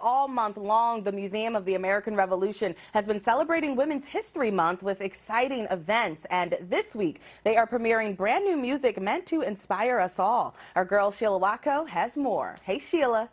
all month long, the Museum of the American Revolution has been celebrating Women's History Month with exciting events. And this week, they are premiering brand new music meant to inspire us all. Our girl Sheila Watko has more. Hey, Sheila.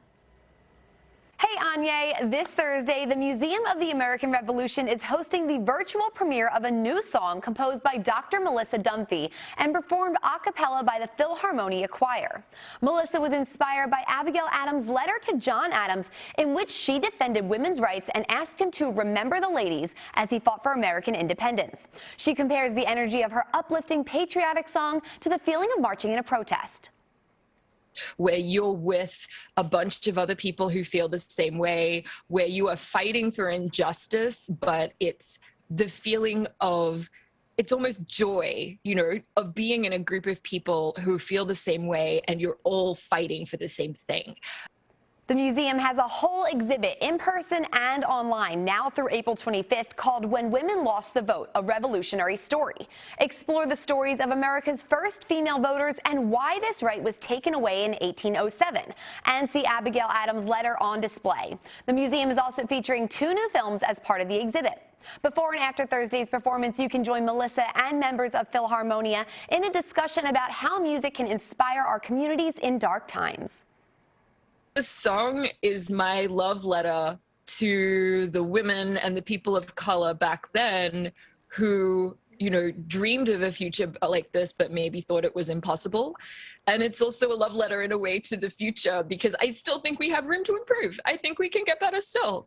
Hey, Anya. This Thursday, the Museum of the American Revolution is hosting the virtual premiere of a new song composed by Dr. Melissa Dunphy and performed a cappella by the Philharmonia Choir. Melissa was inspired by Abigail Adams' letter to John Adams, in which she defended women's rights and asked him to remember the ladies as he fought for American independence. She compares the energy of her uplifting patriotic song to the feeling of marching in a protest, where you're with a bunch of other people who feel the same way, where you are fighting for injustice, but it's the feeling of, it's almost joy, you know, of being in a group of people who feel the same way and you're all fighting for the same thing. The museum has a whole exhibit in person and online now through April 25th called When Women Lost the Vote, A Revolutionary Story. Explore the stories of America's first female voters and why this right was taken away in 1807, and see Abigail Adams' letter on display. The museum is also featuring 2 new films as part of the exhibit. Before and after Thursday's performance, you can join Melissa and members of Philharmonia in a discussion about how music can inspire our communities in dark times. This song is my love letter to the women and the people of color back then who, you know, dreamed of a future like this, but maybe thought it was impossible. And it's also a love letter in a way to the future, because I still think we have room to improve. I think we can get better still.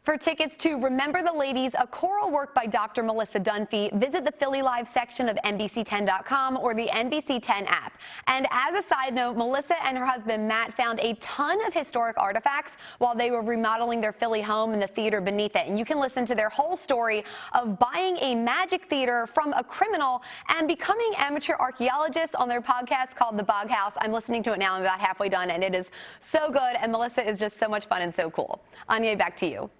For tickets to Remember the Ladies, a choral work by Dr. Melissa Dunphy, visit the Philly Live section of NBC10.com or the NBC10 app. And as a side note, Melissa and her husband Matt found a ton of historic artifacts while they were remodeling their Philly home and the theater beneath it. And you can listen to their whole story of buying a magic theater from a criminal and becoming amateur archaeologists on their podcast called The Bog House. I'm listening to it now. I'm about halfway done, and it is so good. And Melissa is just so much fun and so cool. Anya, back to you.